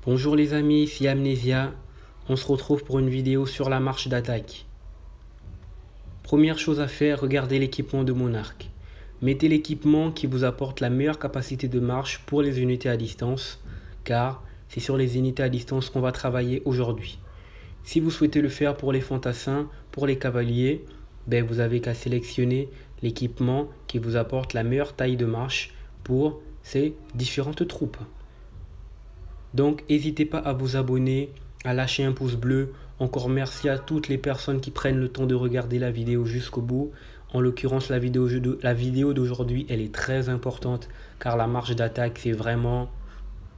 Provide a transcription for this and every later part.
Bonjour les amis, ici Amnesia. On se retrouve pour une vidéo sur la marche d'attaque. Première chose à faire, regardez l'équipement de mon arc. Mettez l'équipement qui vous apporte la meilleure capacité de marche pour les unités à distance, car c'est sur les unités à distance qu'on va travailler aujourd'hui. Si vous souhaitez le faire pour les fantassins, pour les cavaliers, vous avez qu'à sélectionner l'équipement qui vous apporte la meilleure taille de marche pour ces différentes troupes. Donc, n'hésitez pas à vous abonner, à lâcher un pouce bleu. Encore merci à toutes les personnes qui prennent le temps de regarder la vidéo jusqu'au bout. En l'occurrence, la vidéo d'aujourd'hui, elle est très importante car la marche d'attaque, c'est vraiment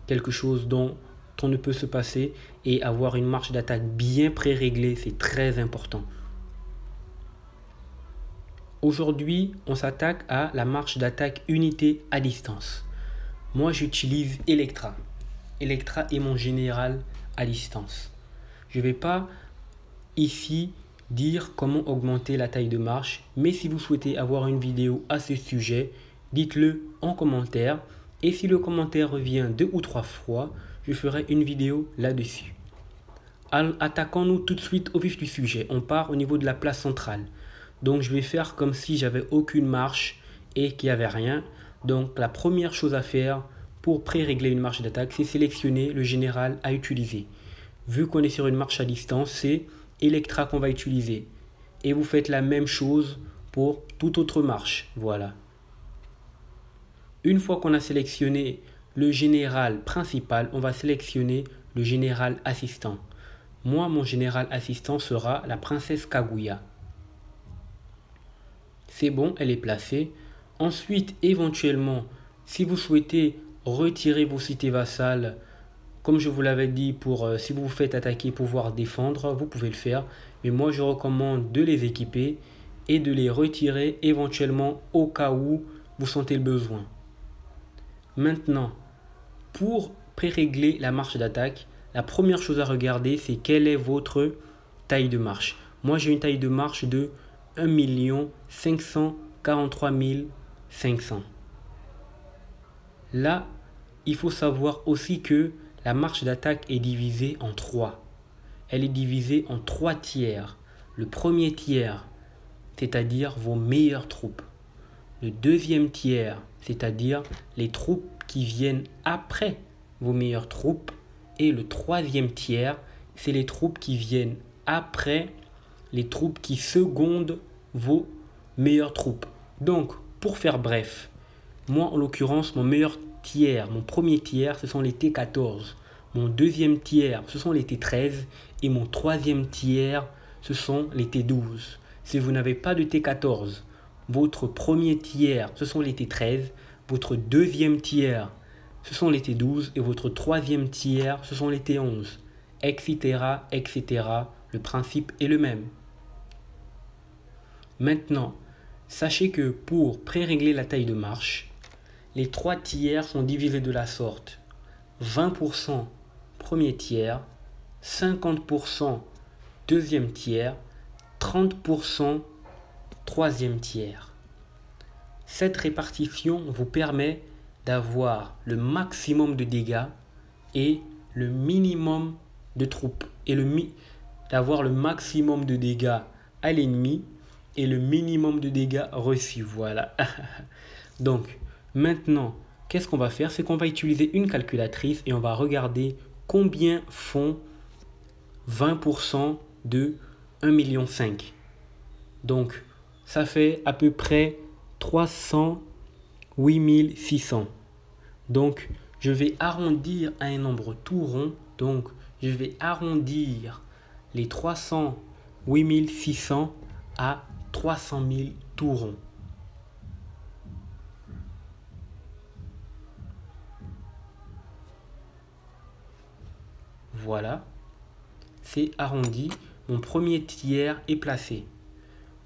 quelque chose dont on ne peut se passer. Et avoir une marche d'attaque bien pré-réglée, c'est très important. Aujourd'hui, on s'attaque à la marche d'attaque unité à distance. Moi, j'utilise Electra. Electra est mon général à distance. Je ne vais pas ici dire comment augmenter la taille de marche, mais si vous souhaitez avoir une vidéo à ce sujet, dites-le en commentaire. Et si le commentaire revient 2 ou 3 fois, je ferai une vidéo là-dessus. Attaquons-nous tout de suite au vif du sujet. On part au niveau de la place centrale. Donc je vais faire comme si j'avais aucune marche et qu'il n'y avait rien. Donc la première chose à faire pour pré-régler une marche d'attaque, c'est sélectionner le général à utiliser. Vu qu'on est sur une marche à distance, c'est Electra qu'on va utiliser. Et vous faites la même chose pour toute autre marche. Voilà. Une fois qu'on a sélectionné le général principal, on va sélectionner le général assistant. Moi, mon général assistant sera la princesse Kaguya. C'est bon, elle est placée. Ensuite, éventuellement, si vous souhaitez retirer vos cités vassales, comme je vous l'avais dit, si vous vous faites attaquer, pouvoir défendre, vous pouvez le faire. Mais moi, je recommande de les équiper et de les retirer éventuellement au cas où vous sentez le besoin. Maintenant, pour pré-régler la marche d'attaque, la première chose à regarder, c'est quelle est votre taille de marche. Moi, j'ai une taille de marche de 1 543 500. Là, il faut savoir aussi que la marche d'attaque est divisée en 3. Elle est divisée en 3 tiers. Le premier tiers, c'est-à-dire vos meilleures troupes. Le deuxième tiers, c'est-à-dire les troupes qui viennent après vos meilleures troupes. Et le troisième tiers, c'est les troupes qui viennent après les troupes qui secondent vos meilleures troupes. Donc, pour faire bref, moi en l'occurrence, mon meilleur tiers, mon premier tiers, ce sont les T14. Mon deuxième tiers, ce sont les T13. Et mon troisième tiers, ce sont les T12. Si vous n'avez pas de T14, votre premier tiers, ce sont les T13. Votre deuxième tiers, ce sont les T12. Et votre troisième tiers, ce sont les T11. Etc. etc. Le principe est le même. Maintenant, sachez que pour pré-régler la taille de marche, les 3 tiers sont divisés de la sorte. 20% premier tiers, 50% deuxième tiers, 30% troisième tiers. Cette répartition vous permet d'avoir le maximum de dégâts et le minimum de troupes. Et d'avoir le maximum de dégâts à l'ennemi et le minimum de dégâts reçus. Voilà. Donc, maintenant, qu'est-ce qu'on va faire? C'est qu'on va utiliser une calculatrice et on va regarder combien font 20% de 1,5 million. Donc, ça fait à peu près 308 600. Donc, je vais arrondir à un nombre tout rond. Donc, je vais arrondir les 308 600 à 300 000 tout rond. Voilà, c'est arrondi. Mon premier tiers est placé.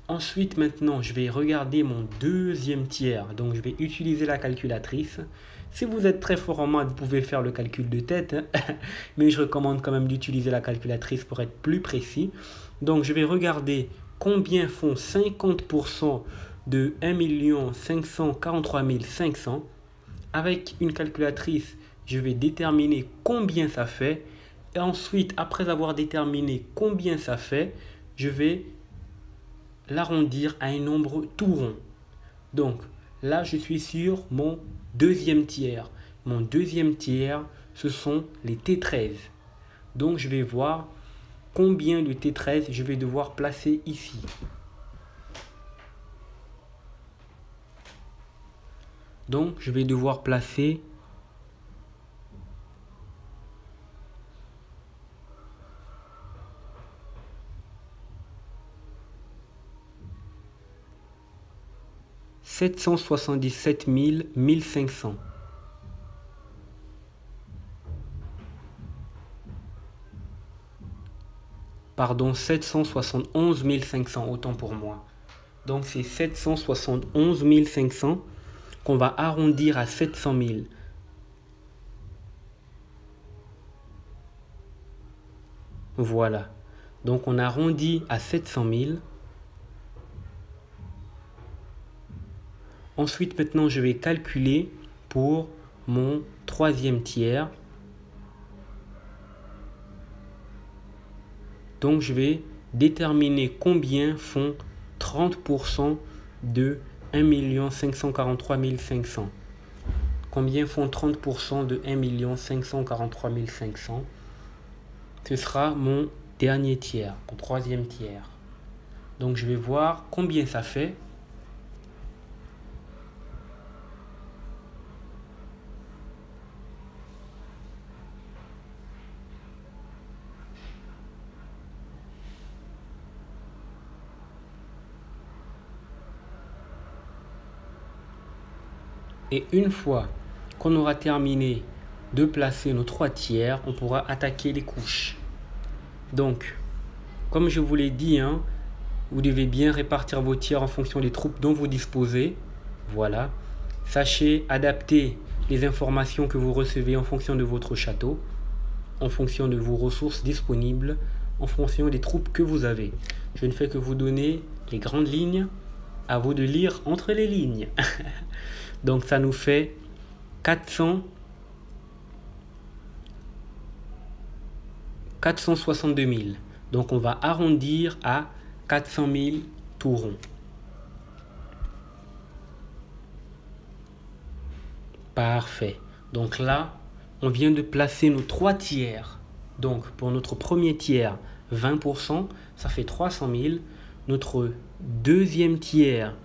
Ensuite, maintenant, je vais regarder mon deuxième tiers. Donc, je vais utiliser la calculatrice. Si vous êtes très fort en maths, vous pouvez faire le calcul de tête. Mais je recommande quand même d'utiliser la calculatrice pour être plus précis. Donc, je vais regarder combien font 50% de 1 543 500. Avec une calculatrice, je vais déterminer combien ça fait. Et ensuite, après avoir déterminé combien ça fait, je vais l'arrondir à un nombre tout rond. Donc là, je suis sur mon deuxième tiers. Mon deuxième tiers, ce sont les T13. Donc je vais voir combien de T13 je vais devoir placer ici. Donc je vais devoir placer 777 000 1500. Pardon, 771 500, autant pour moi. Donc c'est 771 500 qu'on va arrondir à 700 000. Voilà. Donc on arrondit à 700 000. Ensuite, maintenant, je vais calculer pour mon troisième tiers. Donc, je vais déterminer combien font 30% de 1 543 500. Combien font 30% de 1 543 500? Ce sera mon dernier tiers, mon troisième tiers. Donc, je vais voir combien ça fait. Et une fois qu'on aura terminé de placer nos 3 tiers, on pourra attaquer les couches. Donc, comme je vous l'ai dit, vous devez bien répartir vos tiers en fonction des troupes dont vous disposez. Voilà. Sachez adapter les informations que vous recevez en fonction de votre château, en fonction de vos ressources disponibles, en fonction des troupes que vous avez. Je ne fais que vous donner les grandes lignes. À vous de lire entre les lignes. Donc ça nous fait 462 000. Donc on va arrondir à 400 000 tout rond. Parfait. Donc là, on vient de placer nos 3 tiers. Donc pour notre premier tiers, 20%, ça fait 300 000. Notre deuxième tiers,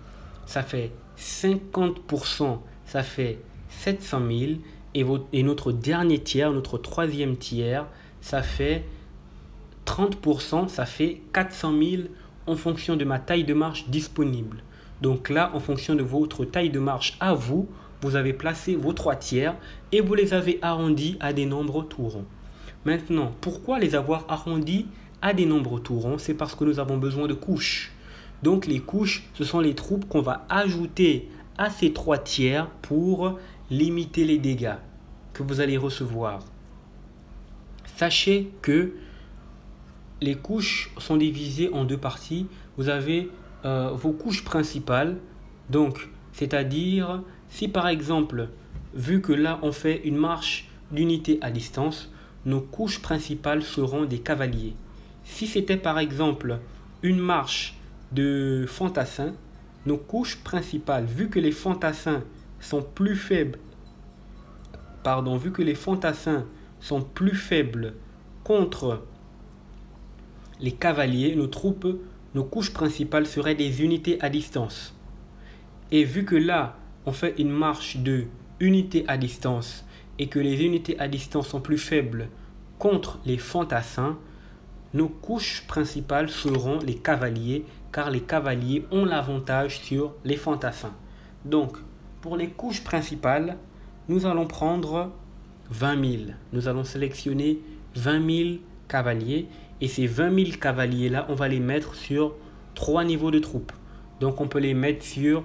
ça fait 50%, ça fait 700 000. Et notre dernier tiers, notre troisième tiers, ça fait 30%, ça fait 400 000 en fonction de ma taille de marche disponible. Donc là, en fonction de votre taille de marche à vous, vous avez placé vos 3 tiers et vous les avez arrondis à des nombres tout ronds. Maintenant, pourquoi les avoir arrondis à des nombres tout ronds? C'est parce que nous avons besoin de couches. Donc les couches, ce sont les troupes qu'on va ajouter à ces 3 tiers pour limiter les dégâts que vous allez recevoir. Sachez que les couches sont divisées en 2 parties. Vous avez vos couches principales. Donc, c'est-à-dire, si par exemple, vu que là on fait une marche d'unité à distance, nos couches principales seront des cavaliers. Si c'était par exemple une marche de fantassins, nos couches principales, vu que les fantassins sont plus faibles, contre les cavaliers, nos couches principales seraient des unités à distance. Et vu que là, on fait une marche de unité à distance et que les unités à distance sont plus faibles contre les fantassins, nos couches principales seront les cavaliers, car les cavaliers ont l'avantage sur les fantassins. Donc, pour les couches principales, nous allons prendre 20 000. Nous allons sélectionner 20 000 cavaliers. Et ces 20 000 cavaliers-là, on va les mettre sur 3 niveaux de troupes. Donc, on peut les mettre sur,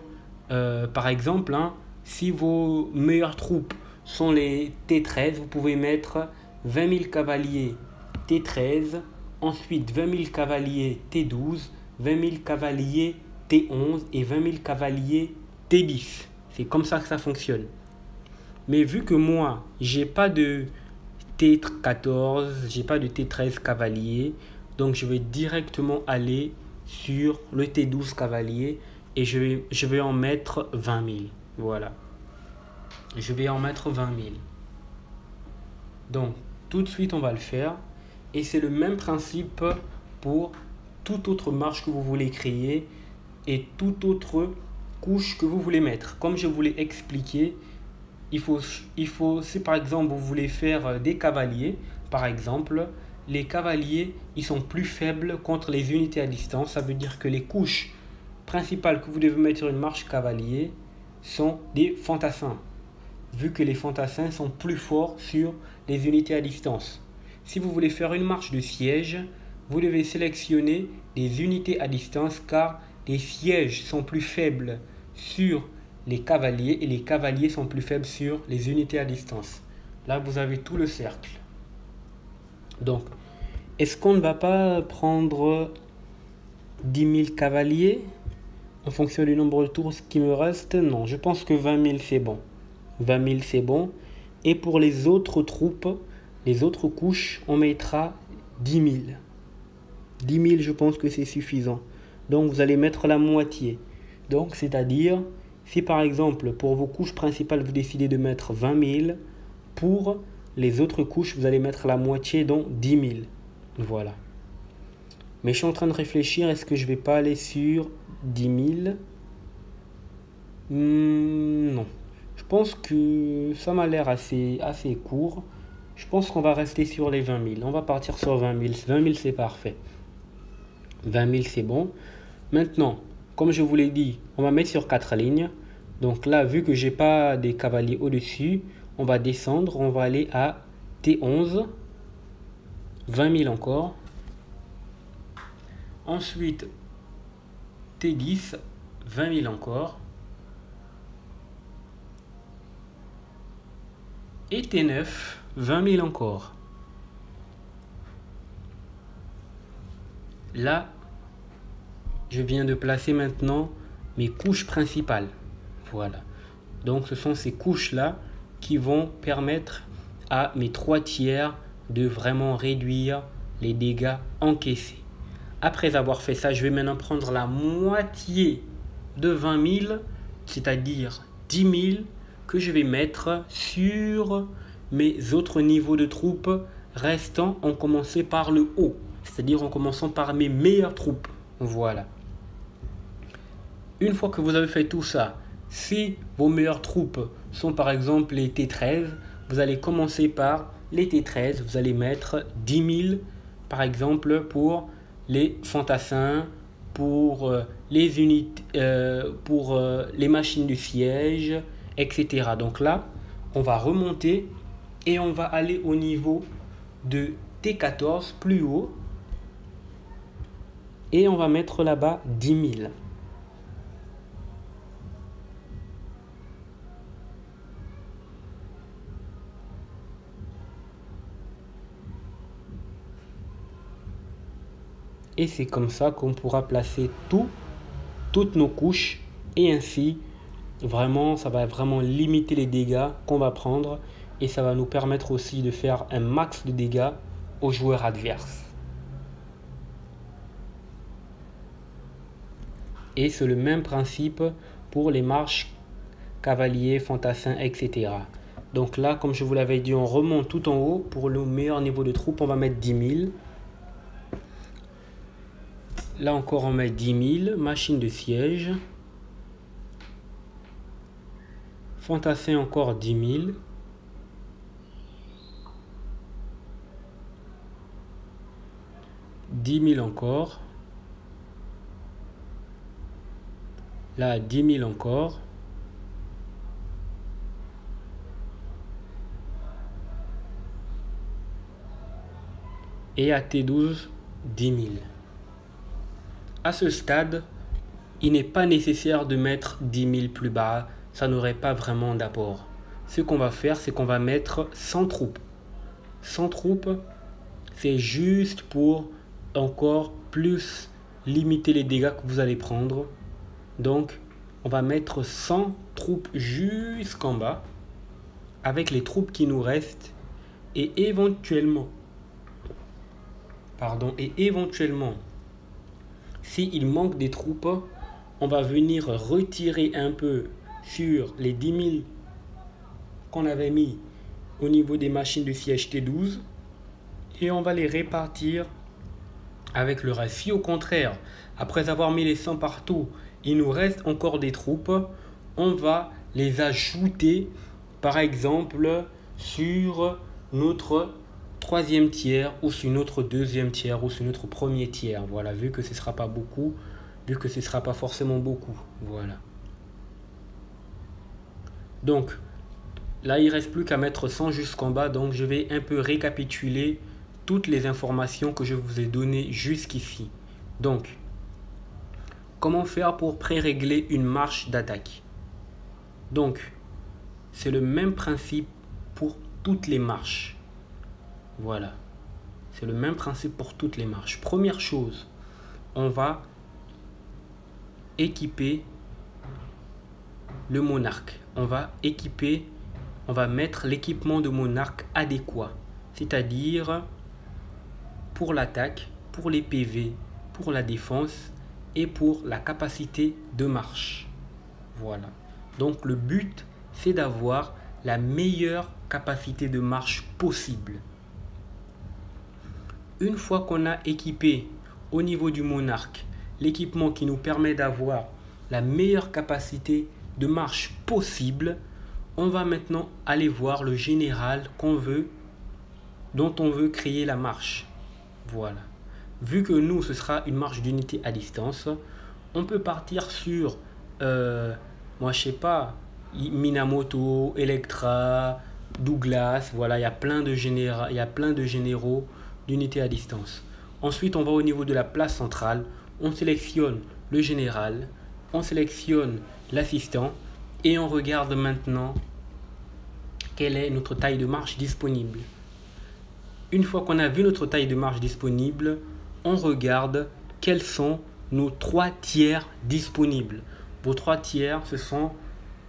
par exemple, si vos meilleures troupes sont les T13, vous pouvez mettre 20 000 cavaliers T13, ensuite 20 000 cavaliers T12, 20 000 cavaliers T11 et 20 000 cavaliers T10. C'est comme ça que ça fonctionne. Mais vu que moi, j'ai pas de T14, j'ai pas de T13 cavalier, donc je vais directement aller sur le T12 cavalier et je vais en mettre 20 000. Voilà. Je vais en mettre 20 000. Donc, tout de suite, on va le faire. Et c'est le même principe pour toute autre marche que vous voulez créer et toute autre couche que vous voulez mettre. Comme je vous l'ai expliqué, il faut, si par exemple vous voulez faire des cavaliers, par exemple, les cavaliers, ils sont plus faibles contre les unités à distance. Ça veut dire que les couches principales que vous devez mettre sur une marche cavalier sont des fantassins, vu que les fantassins sont plus forts sur les unités à distance. Si vous voulez faire une marche de siège, vous devez sélectionner des unités à distance car les sièges sont plus faibles sur les cavaliers et les cavaliers sont plus faibles sur les unités à distance. Là, vous avez tout le cercle. Donc, est-ce qu'on ne va pas prendre 10 000 cavaliers en fonction du nombre de tours qui me reste? Non, je pense que 20 000 c'est bon. 20 000 c'est bon. Et pour les autres troupes, les autres couches, on mettra 10 000. 10 000, je pense que c'est suffisant. Donc, vous allez mettre la moitié. Donc, c'est-à-dire, si par exemple, pour vos couches principales, vous décidez de mettre 20 000, pour les autres couches, vous allez mettre la moitié, donc 10 000. Voilà. Mais je suis en train de réfléchir, est-ce que je vais pas aller sur 10 000? Non. Je pense que ça m'a l'air assez court. Je pense qu'on va rester sur les 20 000. On va partir sur 20 000. 20 000, c'est parfait. 20 000, c'est bon. Maintenant, comme je vous l'ai dit, on va mettre sur 4 lignes. Donc là, vu que j'ai pas des cavaliers au-dessus, on va descendre. On va aller à T11. 20 000 encore. Ensuite, T10. 20 000 encore. Et T9. 20 000 encore. Là, je viens de placer maintenant mes couches principales. Voilà. Donc, ce sont ces couches-là qui vont permettre à mes 3 tiers de vraiment réduire les dégâts encaissés. Après avoir fait ça, je vais maintenant prendre la moitié de 20 000, c'est-à-dire 10 000, que je vais mettre sur mes autres niveaux de troupes restant en commençant par le haut, c'est-à-dire en commençant par mes meilleures troupes. Voilà. Une fois que vous avez fait tout ça, si vos meilleures troupes sont par exemple les T13, vous allez commencer par les T13. Vous allez mettre 10 000 par exemple pour les fantassins, pour les unités, pour les machines de siège, etc. Donc là, on va remonter et on va aller au niveau de T14 plus haut et on va mettre là-bas 10 000. Et c'est comme ça qu'on pourra placer toutes nos couches et ainsi vraiment ça va vraiment limiter les dégâts qu'on va prendre et ça va nous permettre aussi de faire un max de dégâts aux joueurs adverses. Et c'est le même principe pour les marches cavaliers, fantassins, etc. Donc là, comme je vous l'avais dit, on remonte tout en haut. Pour le meilleur niveau de troupe, on va mettre 10 000. Là encore, on met 10 000. Machine de siège. Fantassin, encore 10 000. « 10 000 encore. Là, 10 000 encore. Et à T12, 10 000. À ce stade, il n'est pas nécessaire de mettre 10 000 plus bas. Ça n'aurait pas vraiment d'apport. Ce qu'on va faire, c'est qu'on va mettre 100 troupes. 100 troupes, c'est juste pour encore plus limiter les dégâts que vous allez prendre. Donc, on va mettre 100 troupes jusqu'en bas. avec les troupes qui nous restent et éventuellement, s'il manque des troupes, on va venir retirer un peu sur les 10 000 qu'on avait mis au niveau des machines de siège T12 et on va les répartir avec le reste. Si au contraire, après avoir mis les 100 partout, il nous reste encore des troupes, on va les ajouter par exemple sur notre troisième tiers ou sur notre deuxième tiers ou sur notre premier tiers. Voilà, vu que ce ne sera pas beaucoup, vu que ce ne sera pas forcément beaucoup. Voilà. Donc, là, il ne reste plus qu'à mettre 100 jusqu'en bas. Donc, je vais un peu récapituler toutes les informations que je vous ai données jusqu'ici. Donc, comment faire pour pré-régler une marche d'attaque? Donc, c'est le même principe pour toutes les marches. Voilà. C'est le même principe pour toutes les marches. Première chose, on va équiper le monarque. On va mettre l'équipement de monarque adéquat. C'est-à-dire pour l'attaque, pour les PV, pour la défense et pour la capacité de marche. Voilà. Donc le but, c'est d'avoir la meilleure capacité de marche possible. Une fois qu'on a équipé au niveau du monarque l'équipement qui nous permet d'avoir la meilleure capacité de marche possible, on va maintenant aller voir le général dont on veut créer la marche. Voilà. Vu que nous, ce sera une marche d'unité à distance, on peut partir sur, moi je sais pas, Minamoto, Electra, Douglas. Voilà, il y a plein de généraux d'unité à distance. Ensuite, on va au niveau de la place centrale, on sélectionne le général, on sélectionne l'assistant et on regarde maintenant quelle est notre taille de marche disponible. Une fois qu'on a vu notre taille de marche disponible, on regarde quels sont nos 3 tiers disponibles. Vos 3 tiers, ce sont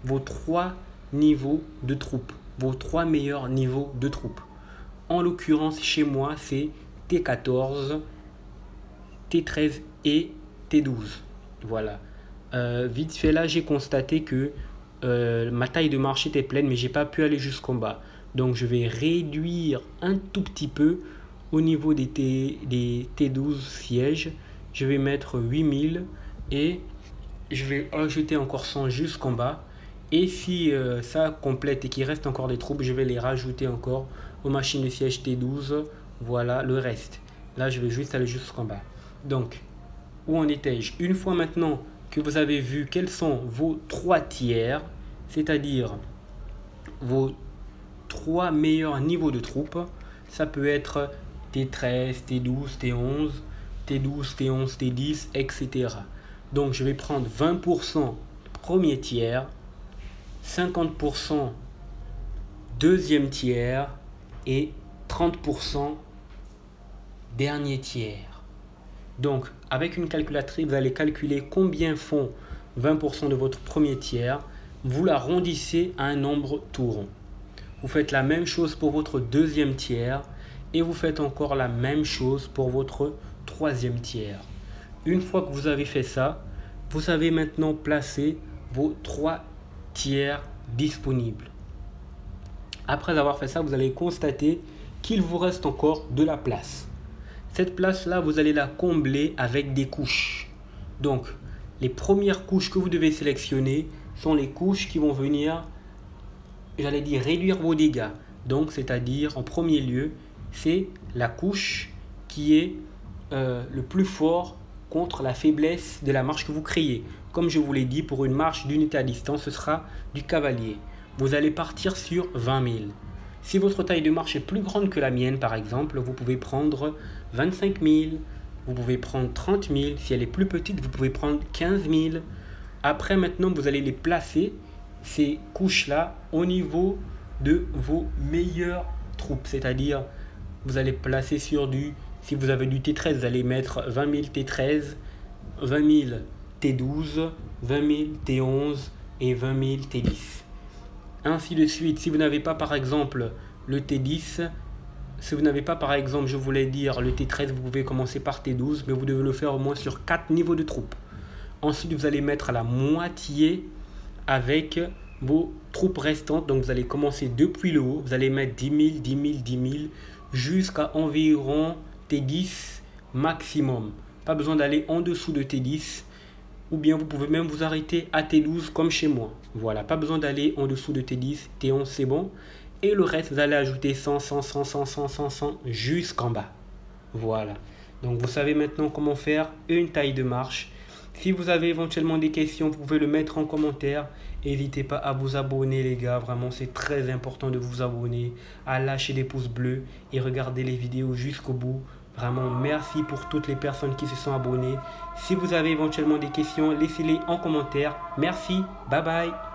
vos 3 niveaux de troupes, vos 3 meilleurs niveaux de troupes. En l'occurrence, chez moi, c'est T14, T13 et T12. Voilà. Vite fait, là, j'ai constaté que ma taille de marche était pleine, mais j'ai pas pu aller jusqu'en bas. Donc, je vais réduire un tout petit peu au niveau des T12 sièges. Je vais mettre 8000 et je vais ajouter encore 100 jusqu'en bas. Et si ça complète et qu'il reste encore des troupes, je vais les rajouter encore aux machines de siège T12. Voilà le reste. Là, je vais juste aller jusqu'en bas. Donc, où en étais-je? Une fois maintenant que vous avez vu quels sont vos 3 tiers, c'est-à-dire vos 3 meilleurs niveaux de troupes, ça peut être T13, T12, T11, T12, T11, T10, etc. Donc, je vais prendre 20% premier tiers, 50% deuxième tiers et 30% dernier tiers. Donc, avec une calculatrice, vous allez calculer combien font 20% de votre premier tiers. Vous l'arrondissez à un nombre tout rond. Vous faites la même chose pour votre deuxième tiers et vous faites encore la même chose pour votre troisième tiers. Une fois que vous avez fait ça, vous savez maintenant placer vos 3 tiers disponibles. Après avoir fait ça, vous allez constater qu'il vous reste encore de la place. Cette place-là, vous allez la combler avec des couches. Donc, les premières couches que vous devez sélectionner sont les couches qui vont venir, j'allais dire, réduire vos dégâts. Donc, c'est-à-dire, en premier lieu, c'est la couche qui est le plus fort contre la faiblesse de la marche que vous créez. Comme je vous l'ai dit, pour une marche d'unité à distance, ce sera du cavalier. Vous allez partir sur 20 000. Si votre taille de marche est plus grande que la mienne, par exemple, vous pouvez prendre 25 000, vous pouvez prendre 30 000. Si elle est plus petite, vous pouvez prendre 15 000. Après, maintenant, vous allez les placer, ces couches-là, au niveau de vos meilleures troupes. C'est-à-dire, vous allez placer sur si vous avez du T13, vous allez mettre 20 000 T13, 20 000 T12, 20 000 T11 et 20 000 T10. ainsi de suite. Si vous n'avez pas par exemple le T10, si vous n'avez pas par exemple, je voulais dire le T13, vous pouvez commencer par T12, mais vous devez le faire au moins sur 4 niveaux de troupes. Ensuite, vous allez mettre à la moitié avec vos troupes restantes. Donc, vous allez commencer depuis le haut. Vous allez mettre 10 000, 10 000, 10 000 jusqu'à environ T10 maximum. Pas besoin d'aller en dessous de T10. Ou bien vous pouvez même vous arrêter à T12 comme chez moi. Voilà, pas besoin d'aller en dessous de T10. T11, c'est bon. Et le reste, vous allez ajouter 100, 100, 100, 100, 100, 100, 100 jusqu'en bas. Voilà. Donc, vous savez maintenant comment faire une taille de marche. Si vous avez éventuellement des questions, vous pouvez le mettre en commentaire. N'hésitez pas à vous abonner les gars. Vraiment, c'est très important de vous abonner. À lâcher des pouces bleus et regarder les vidéos jusqu'au bout. Vraiment, merci pour toutes les personnes qui se sont abonnées. Si vous avez éventuellement des questions, laissez-les en commentaire. Merci. Bye bye.